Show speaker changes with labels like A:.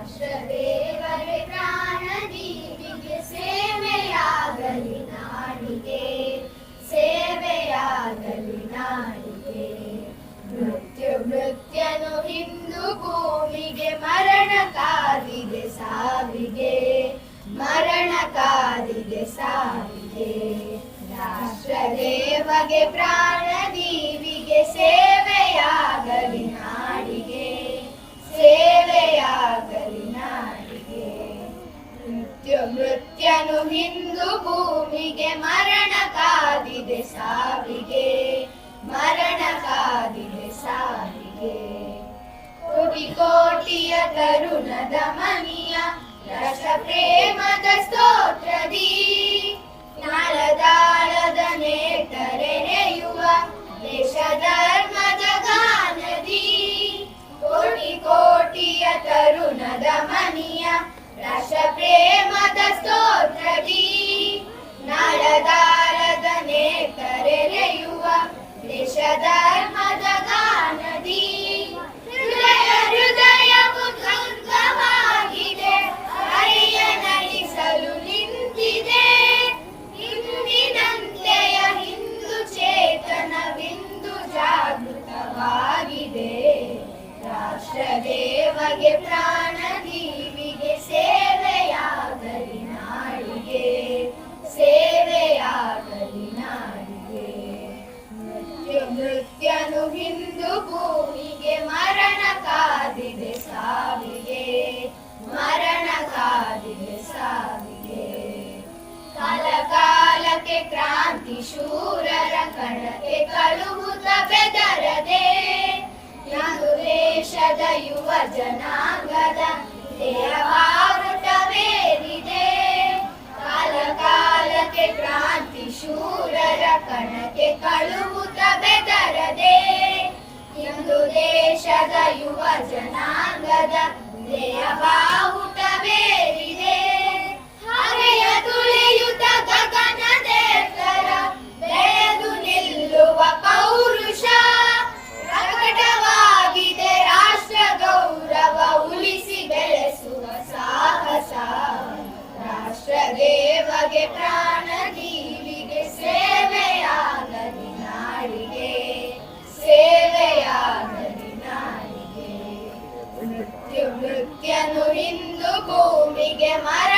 A: ರಾಷ್ಟ್ರದೇವರೇ ಪ್ರಾಣ ಜೀವಿಗೆ ಸೇವೆಯಾಗಲಿ ನಾಡಿಗೆ, ಸೇವೆಯಾಗಲಿ ನಾಡಿಗೆ. ಮೃತ್ಯನು ಹಿಂದೂ ಭೂಮಿಗೆ, ಮರಣ ಕಾದಿದೆ ಸಾವಿಗೆ, ಮರಣ ಕಾದಿದೆ ಸಾವಿಗೆ. ರಾಷ್ಟ್ರದೇವಗೆ ಪ್ರಾಣ ಜೀವಿಗೆ ಸೇವೆಯಾಗಲಿ ನಾಡಿಗೆ, ಸೇವೆಯಾಗಲಿ ನಾಡಿಗೆ. ಮೃತ್ಯನು ಹಿಂದೂ ಭೂಮಿಗೆ, ಮರಣ ಕಾದಿದೆ ಸಾವಿಗೆ, ಮರಣ ಕಾದಿದೆ ಸಾವಿಗೆ. ಕೋಟಿ ಕೋಟಿಯ ತರುಣದ ಮನಿಯ ರಸ ಪ್ರೇಮದ ಸ್ತೋತ್ರದಿ, ನಾಳದಾಳದ ನೇತರೆನೆಯುವ ದೇಶ ಧರ್ಮದ ಗಾನದಿ. ಕೋಟಿ ಕೋಟಿಯ ತರುಣದ ಮನಿಯ ರಸ ಪ್ರೇಮದ ಸ್ತೋತ್ರದಿ, ನಾಳದಾಳದ ನೇತರೆನೆಯುವ ದೇಶ ಧರ್ಮದ ಗಾನದಿ. ಹೃದಯ ಹೃದಯವು ದುರ್ಗವಾಗಿದೆ, ಹರಿಯ ನಳಿಸಲು ನಿಂತಿದೆ. ಹಿಂದಿನಂತೆಯ ಹಿಂದೂ ಚೇತನವಿಂದು ಜಾಗೃತವಾಗಿದೆ. ರಾಷ್ಟ್ರದೇವಗೆ ಪ್ರಾಣ ಜೀವಿಗೆ ಸೇವೆಯಾಗಲಿ ನಾಡಿಗೆ, ಸೇವೆಯಾಗಲಿ ನಾಡಿಗೆ. ಮೃತ್ಯನು ಹಿಂದೂ ಭೂಮಿಗೆ, ಮರಣ ಕಾದಿದೆ ಸಾವಿಗೆ, ಮರಣ ಕಾದಿದೆ ಸಾವಿಗೆ. ಕಾಲ ಕಾಲಕ್ಕೆ ಕ್ರಾಂತಿ ಶೂರರ ಕಣಕ್ಕೆ ಕಳುಹುತ್ತ ಬೆದರದೆ, ಇಂದು ದೇಶದ ಯುವ ಜನಾಂಗದ ದೇಹವಾರುಟವೇರಿದೆ. ಕಾಲ ಕಾಲಕ್ಕೆ ಕ್ರಾಂತಿ ಶೂರರ ಕಣಕ್ಕೆ ಕಳುಹುತ್ತ ಬೆದರದೆ, ಇಂದು ದೇಶದ ಯುವ ಜನಾಂಗದ ದೇಹವಾಹುಟವೇರಿದೆ. ಹರೆಯ ತುಳಿಯುತ್ತ ಗಗನದೇತರ ಬೆಳೆದು ನಿಲ್ಲುವ ಪೌರುಷ, ಪ್ರಕಟವಾಗಿದೆ ರಾಷ್ಟ್ರ ಗೌರವ ಉಳಿಸಿ ಬೆಳೆಸುವ ಸಾಹಸ. ರಾಷ್ಟ್ರದೇವಗೆ ಪ್ರಾಣ ಜೀವಿಗೆ ಸೇವೆಯಾಗಲಿ ನಾಡಿಗೆ, ಸೇವೆಯಾಗಲಿ ನಾಡಿಗೆ. ಮೃತ್ಯನು ಹಿಂದೂ ಭೂಮಿಗೆ, ಮರಣ